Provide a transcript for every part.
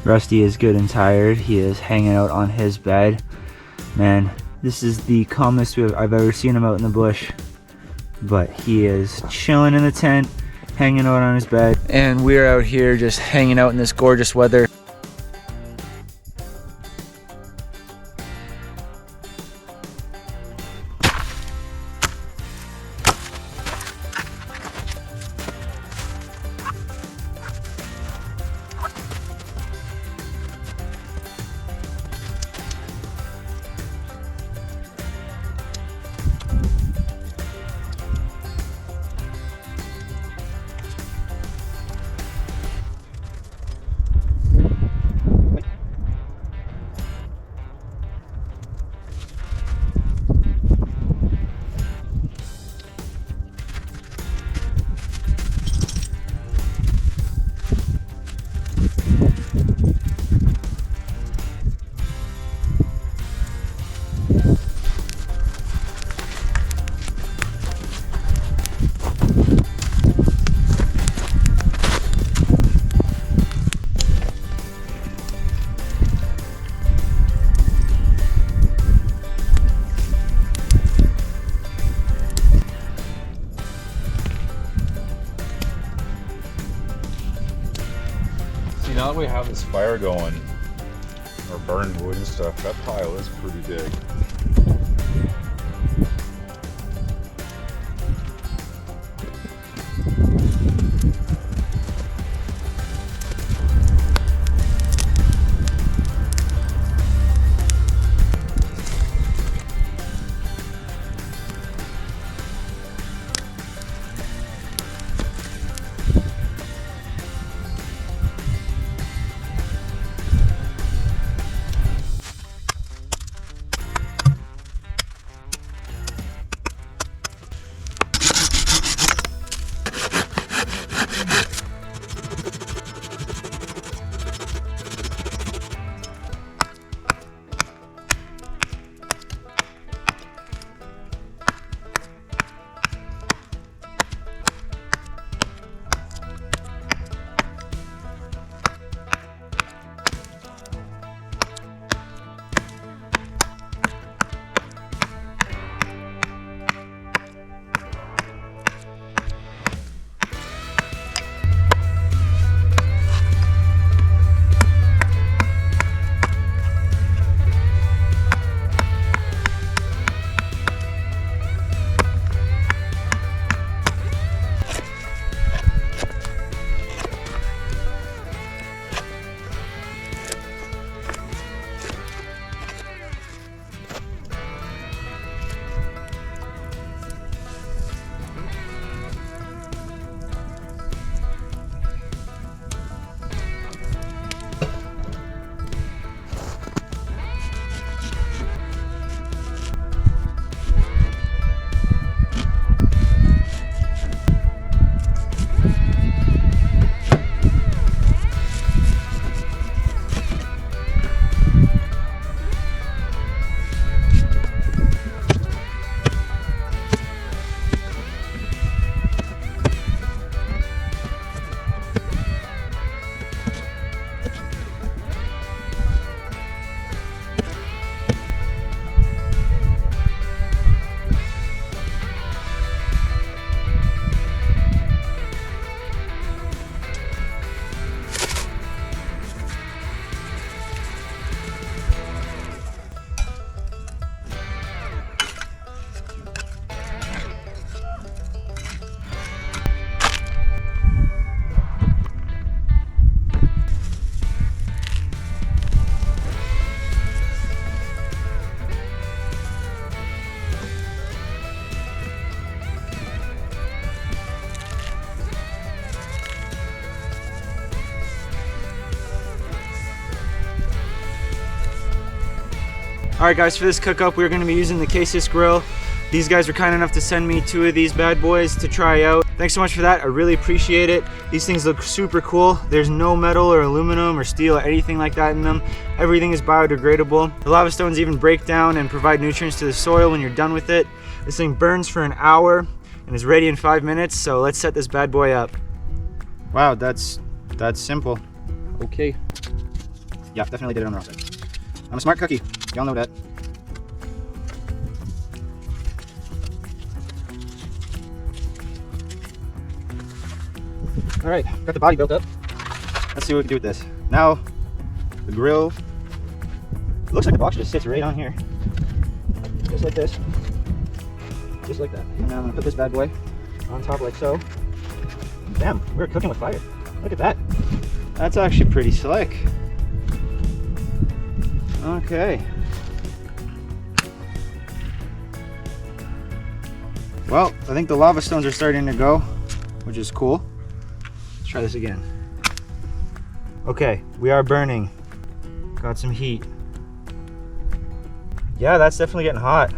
Rusty is good and tired. He is hanging out on his bed. Man, this is the calmest I've ever seen him out in the bush. But he is chilling in the tent, hanging out on his bed. And we're out here just hanging out in this gorgeous weather. Now that we have this fire going, or burned wood and stuff, that pile is pretty big. Alright guys, for this cook-up we're going to be using the Casus Grill. These guys were kind enough to send me 2 of these bad boys to try out. Thanks so much for that, I really appreciate it. These things look super cool. There's no metal or aluminum or steel or anything like that in them. Everything is biodegradable. The lava stones even break down and provide nutrients to the soil when you're done with it. This thing burns for an hour and is ready in 5 minutes, so let's set this bad boy up. Wow, that's simple. Okay. Yeah, definitely did it on the wrong side. I'm a smart cookie. Y'all know that. All right, got the body built up. Let's see what we can do with this. Now, the grill. It looks like the box just sits right on here. Just like this. Just like that. And now I'm gonna put this bad boy on top like so. Damn, we're cooking with fire. Look at that. That's actually pretty slick. Okay. Well, I think the lava stones are starting to go, which is cool. Let's try this again. Okay, we are burning. Got some heat. Yeah, that's definitely getting hot.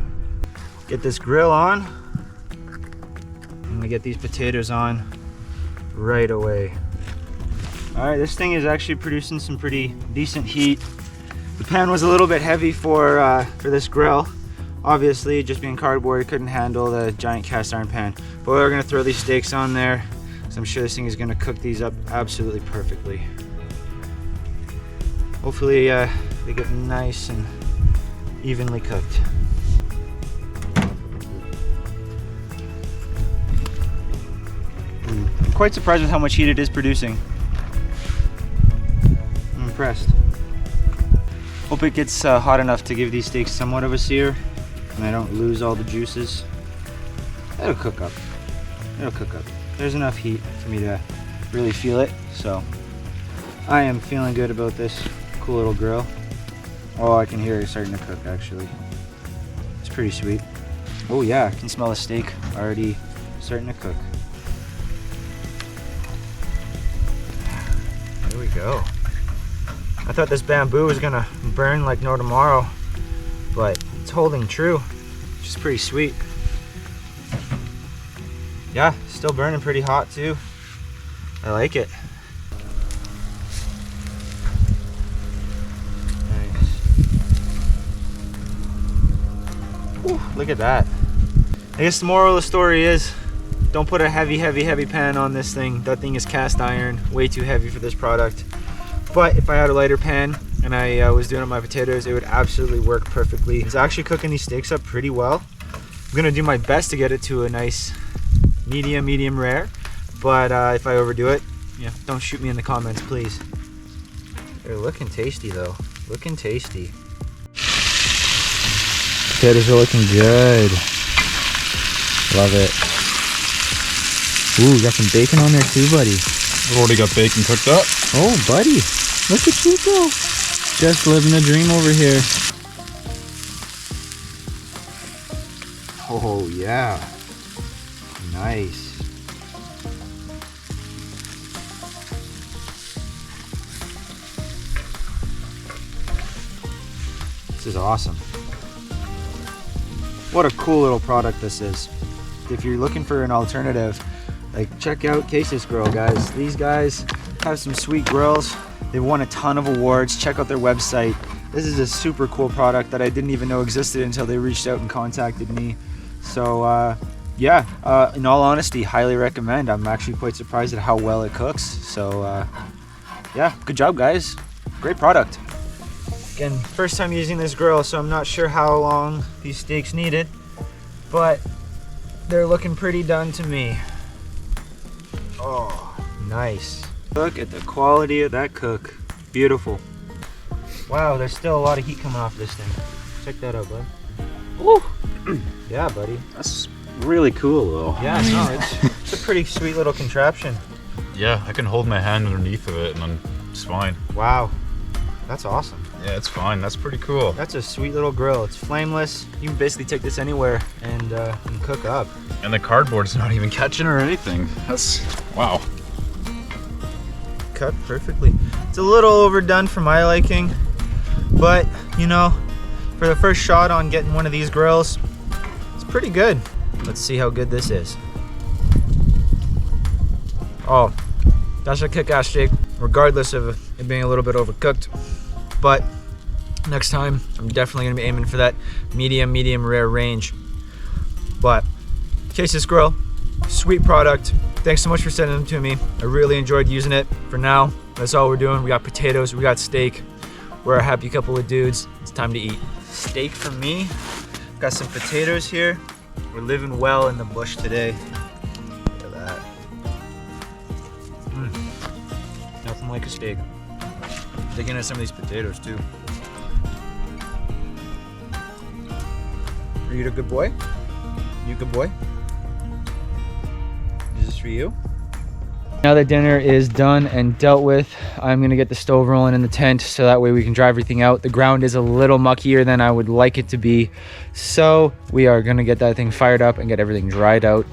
Get this grill on. I'm gonna get these potatoes on right away. All right, this thing is actually producing some pretty decent heat. The pan was a little bit heavy for this grill. Obviously, just being cardboard, it couldn't handle the giant cast iron pan. But we're gonna throw these steaks on there, so I'm sure this thing is gonna cook these up absolutely perfectly. Hopefully, they get nice and evenly cooked. I'm quite surprised with how much heat it is producing. I'm impressed. Hope it gets hot enough to give these steaks somewhat of a sear and I don't lose all the juices. It'll cook up. It'll cook up. There's enough heat for me to really feel it, so I am feeling good about this cool little grill. Oh, I can hear it starting to cook actually. It's pretty sweet. Oh yeah, I can smell the steak already starting to cook. Here we go. I thought this bamboo was gonna burn like no tomorrow, but it's holding true, which is pretty sweet. Yeah, still burning pretty hot too. I like it. Ooh, look at that. I guess the moral of the story is don't put a heavy pan on this thing. That thing is cast iron, way too heavy for this product. But if I had a lighter pan and I was doing up my potatoes, it would absolutely work perfectly. It's actually cooking these steaks up pretty well. I'm gonna do my best to get it to a nice medium rare. But if I overdo it, yeah, don't shoot me in the comments, please. They're looking tasty though, looking tasty. Potatoes are looking good. Love it. Ooh, got some bacon on there too, buddy. We've already got bacon cooked up. Oh, buddy. Look at you go. Just living the dream over here. Oh, yeah. Nice. This is awesome. What a cool little product this is. If you're looking for an alternative, like check out Casus Grill, guys. These guys have some sweet grills. They've won a ton of awards. Check out their website. This is a super cool product that I didn't even know existed until they reached out and contacted me. So yeah, in all honesty, highly recommend. I'm actually quite surprised at how well it cooks. So yeah, good job, guys. Great product. Again, first time using this grill, so I'm not sure how long these steaks needed, but they're looking pretty done to me. Oh, nice. Look at the quality of that cook. Beautiful. Wow, there's still a lot of heat coming off this thing. Check that out, bud. Woo! Yeah, buddy. That's really cool though. Yeah, no, it's a pretty sweet little contraption. Yeah, I can hold my hand underneath of it and then it's fine. Wow, that's awesome. Yeah, it's fine. That's pretty cool. That's a sweet little grill. It's flameless. You can basically take this anywhere and cook up. And the cardboard's not even catching or anything. That's, wow. Cut perfectly. It's a little overdone for my liking, but you know, for the first shot on getting one of these grills, it's pretty good. Let's see how good this is. Oh, that's a kick-ass steak, regardless of it being a little bit overcooked. But next time, I'm definitely gonna be aiming for that medium rare range. But Casus Grill, sweet product. Thanks so much for sending them to me. I really enjoyed using it. For now, that's all we're doing. We got potatoes, we got steak. We're a happy couple of dudes. It's time to eat. Steak for me. Got some potatoes here. We're living well in the bush today. Look at that. Nothing like a steak. Digging into some of these potatoes too. Are you a good boy? You a good boy? Is this for you? Now that dinner is done and dealt with, I'm gonna get the stove rolling in the tent so that way we can dry everything out. The ground is a little muckier than I would like it to be, so we are gonna get that thing fired up and get everything dried out.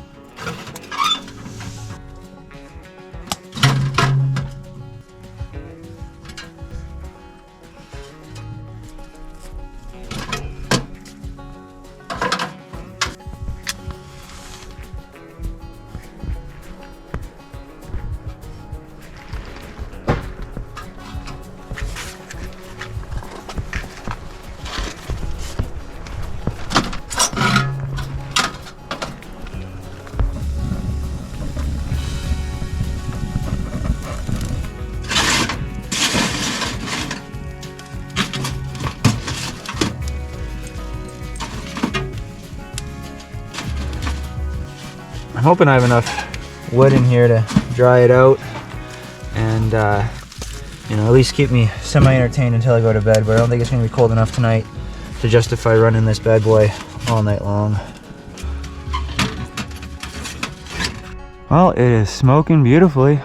I'm hoping I have enough wood in here to dry it out and you know, at least keep me semi-entertained until I go to bed, but I don't think it's gonna be cold enough tonight to justify running this bad boy all night long. Well, it is smoking beautifully.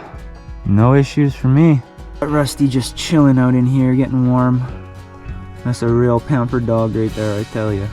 No issues for me. Rusty just chilling out in here, getting warm. That's a real pampered dog right there, I tell you.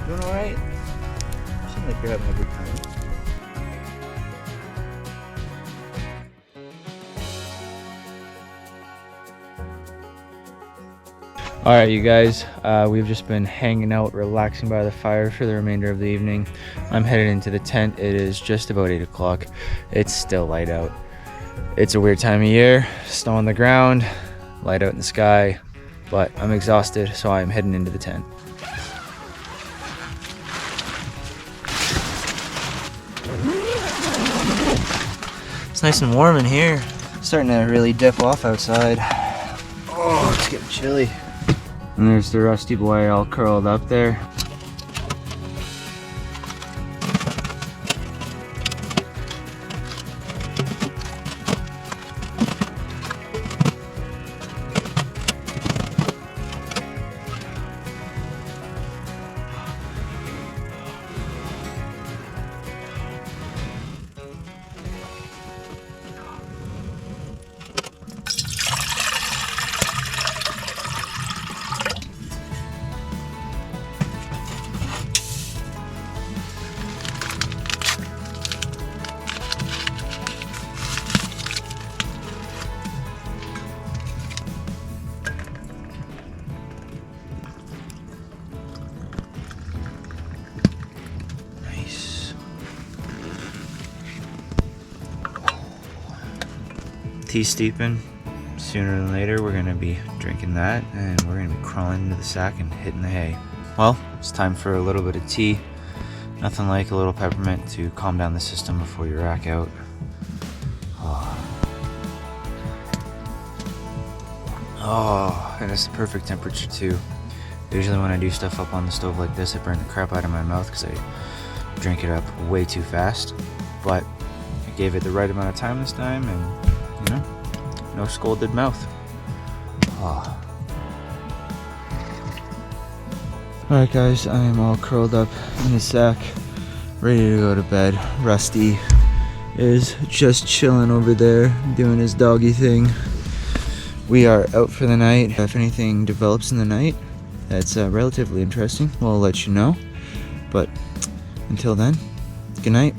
Doing alright? You seem like you're having a good time. Alright, you guys, we've just been hanging out, relaxing by the fire for the remainder of the evening. I'm headed into the tent. It is just about 8 o'clock. It's still light out. It's a weird time of year. Snow on the ground, light out in the sky, but I'm exhausted, so I'm heading into the tent. It's nice and warm in here. It's starting to really dip off outside. Oh, it's getting chilly. And there's the Rusty boy all curled up there. Tea steeping. Sooner than later we're gonna be drinking that and we're gonna be crawling into the sack and hitting the hay. Well, it's time for a little bit of tea. Nothing like a little peppermint to calm down the system before you rack out. Oh, and it's the perfect temperature too. Usually when I do stuff up on the stove like this, I burn the crap out of my mouth because I drink it up way too fast. But I gave it the right amount of time this time and you know, no scolded mouth. Oh. Alright guys, I am all curled up in a sack, ready to go to bed. Rusty is just chilling over there, doing his doggy thing. We are out for the night. If anything develops in the night that's relatively interesting, we'll let you know. But until then, good night.